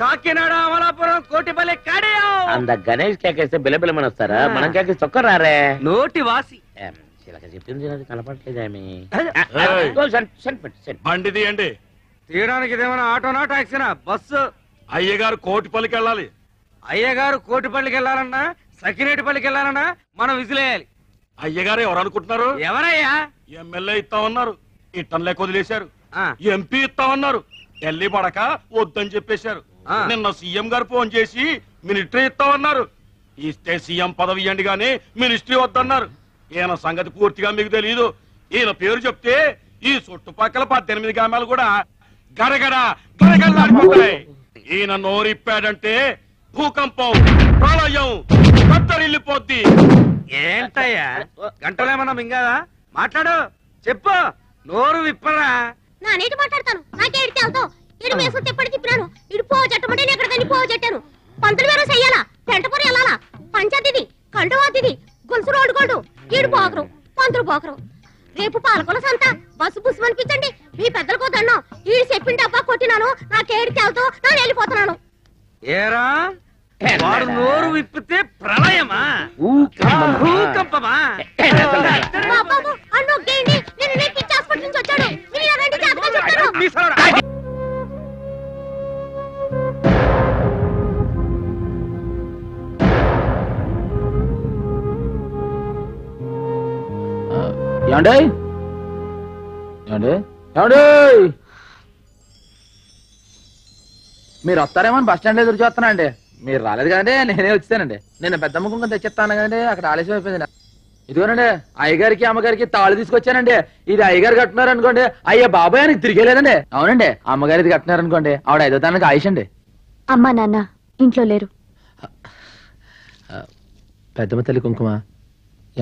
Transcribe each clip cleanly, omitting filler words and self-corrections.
కాకినాడ అమలాపురం కోటిపల్లి కడియం అంద గణేష్ కేకేస్తే బిలబిలమని వస్తారా మనం కేకే చొక్క రారే నోటి వాసి చెప్పింది కనపడలేదేమి బండి తీయండి. తీయడానికి ఇదేమైనా ఆటోనా టాక్సీనా? బస్సు. అయ్యగారు కోటిపల్లికి వెళ్ళాలి. అయ్యగారు కోటిపల్లికి వెళ్ళాలన్నా సకినేటిపల్లికి వెళ్ళాలన్నా మనం విసిలేయాలి. అయ్యగారు ఎవరు అనుకుంటున్నారు? ఎవరయ్యా? ఎమ్మెల్యే ఇస్తామన్నారు, ఇట్టంలే వదిలేశారు. ఎంపీ ఇస్తామన్నారు, ఢిల్లీ పడక వద్దని చెప్పేశారు. నిన్న సీఎం గారు ఫోన్ చేసి మినిస్ట్రీ ఇస్తామన్నారు. ఇస్తే సీఎం పదవి ఇవ్వండి గానీ మినిస్ట్రీ వద్దన్నారు. ఈయన సంగతి పూర్తిగా మీకు తెలియదు. ఈయన పేరు చెప్తే ఈ చుట్టుపక్కల 18 గ్రామాలు కూడా గడగడ గడగడలాడిపోతాయి. ఈయన నోరిప్పాడంటే భూకంపం, ప్రళయం, కత్తరిల్లిపోద్ది. ఏంటయ్యా గంటలేమన్నా మింగాదా? మాట్లాడు, చెప్పు, నోరు విప్పరా. నా నీటి మాట్లాడతాను. నాకేడితే అవుతావు. ఇడు మేసు తిప్పటి తిప్పినాను. ఇడు పో చెట్టమంటే నేను ఎక్కడికని పో చెట్టాను. పంతులు వేరు చెయ్యాలా, పెంటపూరి వెళ్ళాలా, పంచాయతీది, కండువాతిది, గొలుసు రోడ్డు గోడు, ఈడు పోకరు, పంతులు పోకరు. రేపు పాలకొల సంత బస్సు బుస్సు అనిపించండి. మీ పెద్దలకు దండం. ఈడు చెప్పిన డబ్బా కొట్టినాను. నాకేడితే అవుతావు. నేను వెళ్ళిపోతున్నాను. ఏరా వాడు నోరు విప్పితే ప్రళయమా భూకంపమా? బాబు అన్ను గేండి. నేను నీ పిచ్చి హాస్పిటల్ నుంచి వచ్చాడు. మీరు ఇలా రండి, జాగ్రత్తగా చెప్తాను. ఏమండి ఏమండి ఏమండి మీరు వస్తారేమో బస్ స్టాండ్ ఎదురు చూస్తానండి. మీరు రాలేదు కదండి, నేనే వచ్చానండి. నేను పెద్దమ్మ కుంకుమ తెచ్చిస్తాను కదండి, అక్కడ ఆలస్యం అయిపోయింది. ఇదిగోనండి అయ్యగారికి అమ్మగారికి తాళ్ళు తీసుకొచ్చానండి. ఇది అయ్యగారు కట్టున్నారు అనుకోండి, అయ్యా బాబాయ్ అని తిరిగేలేదండి. అవునండి అమ్మగారు ఇది కట్టున్నారు అనుకోండి, ఆవిడ 5వ తారీఖు ఆయుష్ అండి. అమ్మా నాన్న ఇంట్లో లేరు. పెద్దమ్మ తల్లి కుంకుమ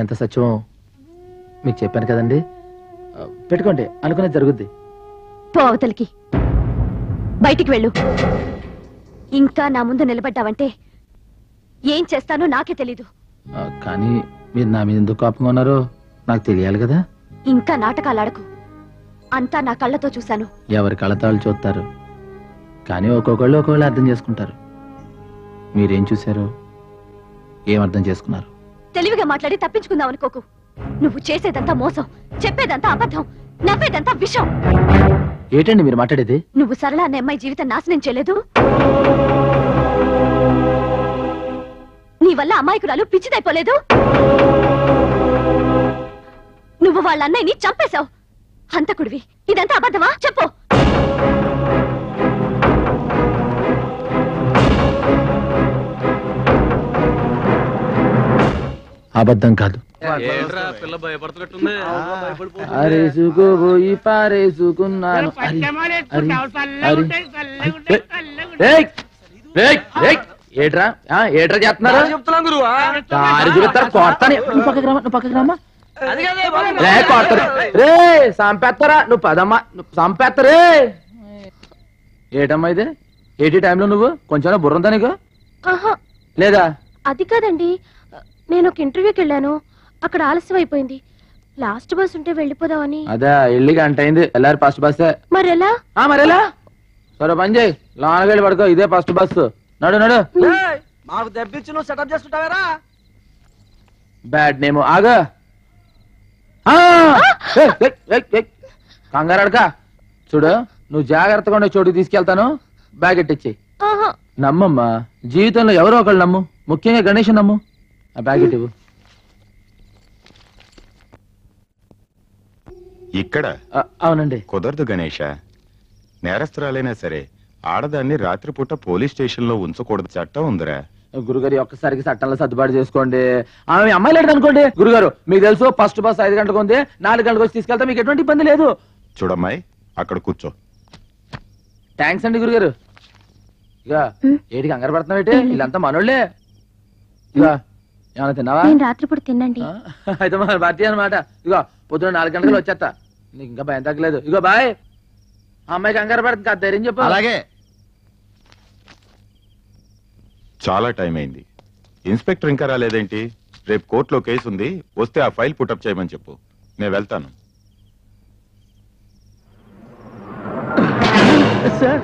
ఎంత సత్యం మీకు చెప్పాను కదండి. పెట్టుకోండి, అనుకునేది జరుగుద్ది. పో అవతలికి, బయటికి వెళ్ళు. ఇంకా నా ముందు నిలబడ్డావంటే ఏం చేస్తానో నాకే తెలీదు. కానీ మీరు నా మీద ఎందుకు కోపంగా ఉన్నారో నాకు తెలియాలి కదా. ఇంకా నాటకాలు ఆడకు. అంతా నా కళ్ళతో చూశాను. ఎవరి కళ్ళతాళ్ళు చూస్తారు, కానీ ఒక్కొక్కళ్ళు ఒక్కొక్కళ్ళు అర్థం చేసుకుంటారు. మీరేం చూశారో ఏం అర్థం చేసుకున్నారు? తెలివిగా మాట్లాడి తప్పించుకుందాం అనుకోకు. నువ్వు చేసేదంతా మోసం, చెప్పేదంతా అబద్ధం, నవ్వేదంతా విషం. ఏంటండి మీరు మాట్లాడేది? నువ్వు సరళ అనే అమ్మాయి జీవితం నాశనం చేయలేదు. నీ వల్ల అమాయకురాలు పిచ్చిదైపోలేదు. నువ్వు వాళ్ళ అన్నయ్యని చంపేశావు. హంతకుడివి. ఇదంతా అబద్ధమా? చెప్పు. అబద్ధం కాదు. అరేసుకోబోయి పారేసుకున్నాను. ఏట్రా ఏట్రా చేస్తున్నారు? దారి చూపిస్తారు, కొడతాను. నువ్వు పక్కకి రామా, నువ్వు పక్కకి రామా. కొడతారు రే, సంపేస్తారా? నువ్వు పదమ్మా, సంపేస్తారే. ఏటమ్మా ఇది? ఏటి టైంలో నువ్వు కొంచెం బుర్రంతా నీకు లేదా? అది కాదండి, నేను ఒక ఇంటర్వ్యూకి వెళ్ళాను. అక్కడ ఆలస్యం అయిపోయింది. లాస్ట్ బస్ ఉంటే వెళ్ళిపోదామని. అదే వెళ్ళి గంట అయింది. వెళ్ళారు ఫస్ట్ బస్సే. మరెలా? మరెలా? సరే పని చేయి, లోనకి వెళ్ళి పడుకో. ఇదే ఫస్ట్ బస్సు. నడు నడు. మాకు దెబ్బిచ్చి నువ్వు సెటప్ చేసుకుంటావేరా? Bad name. ఆగా కంగారు అడక. చూడు, నువ్వు జాగ్రత్తగా ఉండే చోటుకి తీసుకెళ్తాను. బ్యాగ్ ఎట్టిచ్చి. నమ్మమ్మా, జీవితంలో ఎవరో ఒకళ్ళు నమ్ము, ముఖ్యంగా గణేష్ నమ్ము. ఆ బ్యాగ్ ఎట్టివు. ఇక్కడ అవునండి. కుదరదు గణేష. నేరస్తురాలైనా సరే ఆడదాన్ని రాత్రిపూట పోలీస్ స్టేషన్ లో ఉంచకూడదు, చట్టం ఉందిరా. గురుగారు ఒక్కసారికి చట్టంలో సర్దుబాటు చేసుకోండి. ఆమె అమ్మాయి లేదు అనుకోండి. గురుగారు మీకు తెలుసు, ఫస్ట్ బస్ 5 గంటలకు ఉంది. 4 గంటలకు వచ్చి తీసుకెళ్తా, మీకు ఎటువంటి ఇబ్బంది లేదు. చూడమ్మాయి, అక్కడ కూర్చో. థ్యాంక్స్ అండి గురుగారు. ఇక ఏటికి కంగారు పడుతున్నావు? వీళ్ళంతా మనోళ్లే. ఇక ఏమన్నా తిన్నావా? రాత్రిపూట తినండి. అయితే మన భారతీయ అనమాట. ఇగో పొద్దున 4 గంటలకు వచ్చేస్తా. నీకు ఇంకా భయం తగ్గలేదు. ఇగో బాయ్. అమ్మాయి కంగారు పడుతుంది కదా, ధైర్యం చెప్పు. అలాగే. చాలా టైం అయింది. ఇన్స్పెక్టర్ ఇంకా రాలేదేంటి? రేపు కోర్టులో కేసు ఉంది, వస్తే ఆ ఫైల్ పుటప్ చేయమని చెప్పు. నేను వెళ్తాను. సార్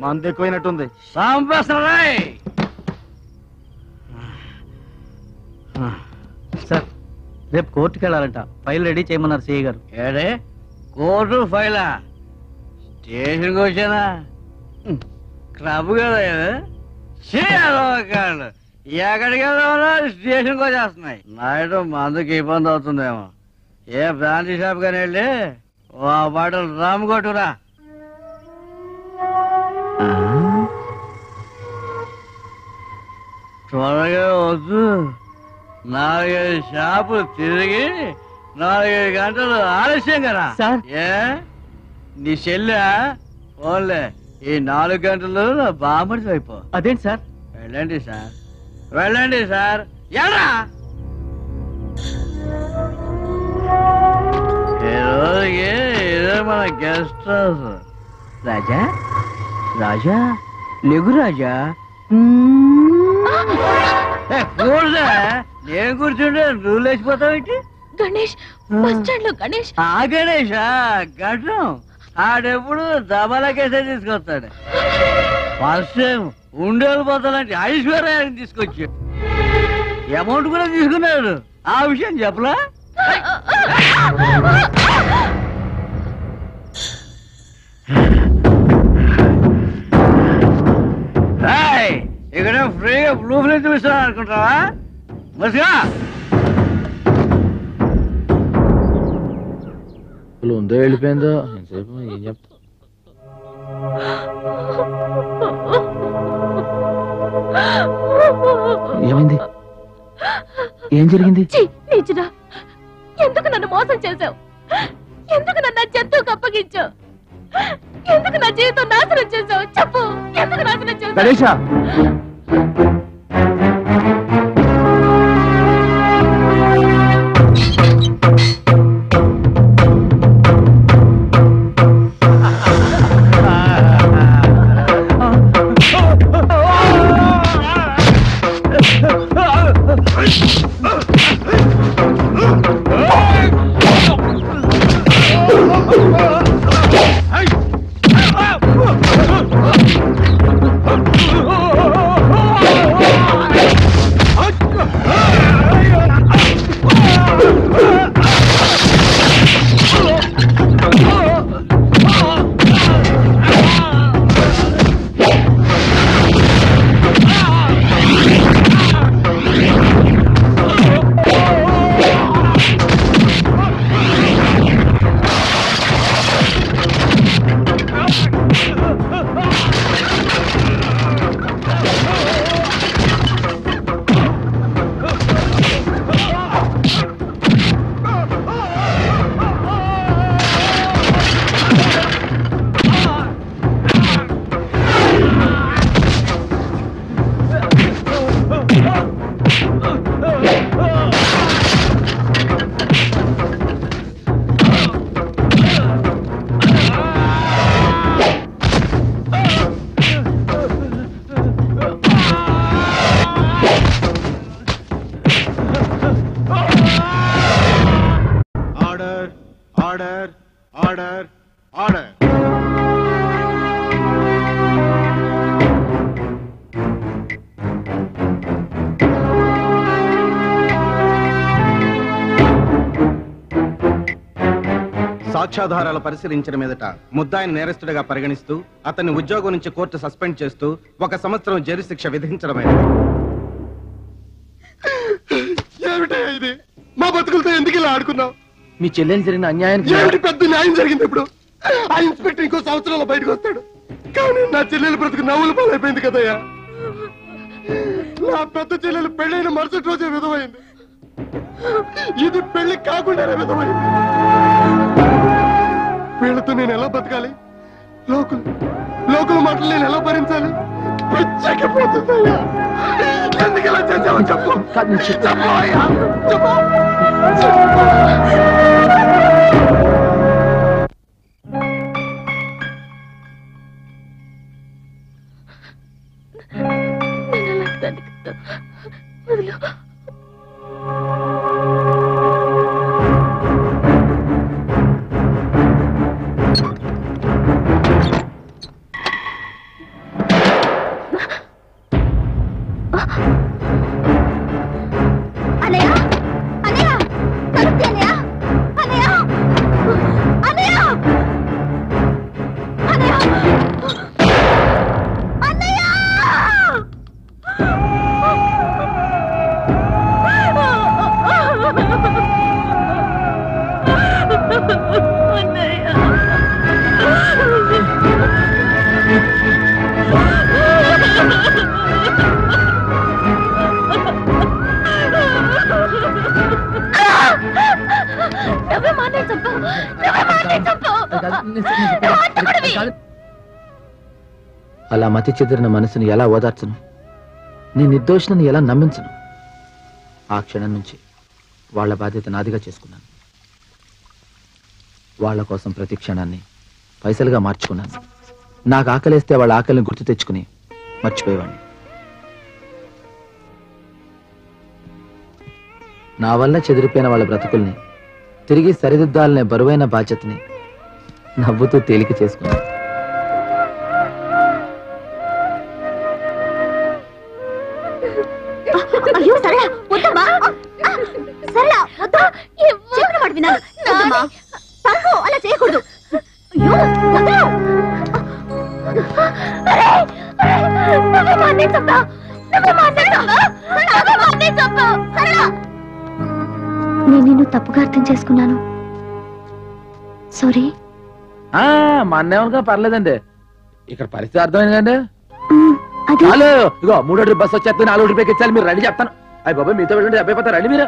మందు ఎక్కువైనట్టుంది. సాంబేశ్వరరాయ్ సార్ రేపు కోర్టుకి వెళ్ళాలంట, ఫైల్ రెడీ చేయమన్నారు సిఐ గారు. ఏడే కోర్టు ఫైలా? స్టేషన్కి వచ్చానా? క్లబ్ కదా చేయాలి. ఎక్కడికి వెళ్దామన్నా స్టేషన్కి వచ్చేస్తున్నాయి. నైట్ మందుకి ఇబ్బంది అవుతుందేమో. ఏ బ్రాంచ్ షాప్ కానీ వెళ్ళి ఓ బాటలు రామ్ కొట్టురా. త్వరగా వద్దు, 4-5 షాపులు తిరిగి 4-5 గంటలు ఆలస్యం కదా సార్. ఏ నీ చెల్లె ఓన్లే ఈ 4 గంటలు నా బామర్ది అయిపో. అదేంటి సార్? వెళ్ళండి సార్, వెళ్ళండి సార్. ఎలా ఈ రోజుకి ఇదే మన గెస్ట్ హౌస్. రాజా రాజా లేగు రాజా. కూర్చో, నేను కూర్చుంటే నువ్వు లేచిపోతావేంటి? గణేష్ బస్ స్టాండ్ లో గణేష్. ఆ గణేష్ గడ్డం ఆడెప్పుడు దబాలకేసే తీసుకొస్తాడు. ఫస్ట్ టైం ఉండేలు పోతానంటే ఐశ్వర్యాన్ని తీసుకొచ్చి అమౌంట్ కూడా తీసుకున్నాడు. ఆ విషయం చెప్పలా? ఇక్కడ ఫ్రీగా బ్లూ ఫిల్మ్ చూపిస్తాను అనుకుంటావా? మసిగా ఉందో వెళ్ళిపోయిందో ఎంతసేపు ఏం చెప్తా. ఏమైంది? ఏం జరిగింది? నీచుడా, ఎందుకు నన్ను మోసం చేశావు? ఎందుకు నన్ను జంతువుకు అప్పగించావు? ఎందుకు నా జీవితం నాశనం చేశావు? చెప్పు, ఎందుకు నాశనం చేశావు? Ganesha, order order order. సాక్ష్యాధారాలు పరిశీలించిన మీదట ముద్దాయిని నేరస్తుడిగా పరిగణిస్తూ అతన్ని ఉద్యోగం నుంచి కోర్టు సస్పెండ్ చేస్తూ 1 సంవత్సరం జైలు శిక్ష విధించడమైనది. ఏమిటయ్యా ఇది? మా బతుకులతో ఎందుకు ఇలా ఆడుకున్నావు? మీ చెల్లెని జరిగిన అన్యాయానికి ఏమిటి పెద్ద న్యాయం జరిగింది? ఇప్పుడు ఆ ఇన్స్పెక్టర్ ఇంకో సంవత్సరంలో బయటకు వస్తాడు. కానీ నా చెల్లెలు బ్రతుకు నవ్వులు పాలైపోయింది కదయ్యా. నా పెద్ద చెల్లెలు పెళ్ళైన మరుసటి రోజే విధమైంది. ఇది పెళ్లి కాకుండానే విధమైంది. వీళ్ళతో నేను ఎలా బతకాలి? లోకల్ మాటలు నేను ఎలా భరించాలి? పిచ్చకపోతుందయ్యా. ఎందుకు ఇలా చేసావో చెప్పు. చెప్పు అయ్యా, చెప్పు. అలా మతి చెదిరిన మనసుని ఎలా ఓదార్చను, నీ నిర్దోషణని ఎలా నమ్మించను? ఆ క్షణం నుంచి వాళ్ళ బాధ్యత నాదిగా చేసుకున్నాను. వాళ్ళ కోసం ప్రతి క్షణాన్ని పైసలుగా మార్చుకున్నాను. నాకు ఆకలేస్తే వాళ్ళ ఆకలిని గుర్తు తెచ్చుకుని మర్చిపోయేవాడిని. నా వల్ల చెదిరిపోయిన వాళ్ళ బ్రతుకుల్ని తిరిగి సరిదిద్దాలనే బరువైన బాధ్యతని నవ్వుతూ తేలిక చేసుకున్నాను. అయ్యో సరళ వద్దమ్మా, సరళ వద్దు, చెప్పిన మాట వినాలి. వద్దమ్మా, తప్పు, అలా చేయకూడదు. అయ్యో వద్దు. నేను నిన్ను తప్పుగా అర్థం చేసుకున్నాను. సారీ. మా అన్నేమనుగా పర్లేదండి. ఇక్కడ పరిస్థితి అర్థమైంది కండి. అదే హలో, ఇగో 3 బస్సు వచ్చేస్తే 4 రూపాయలకి ఇచ్చాలి. మీరు రండి చెప్తాను. అయ్యి బాబాయ్ మీతో వెళ్ళండి, అబ్బాయి పోతారు. రండి మీరు.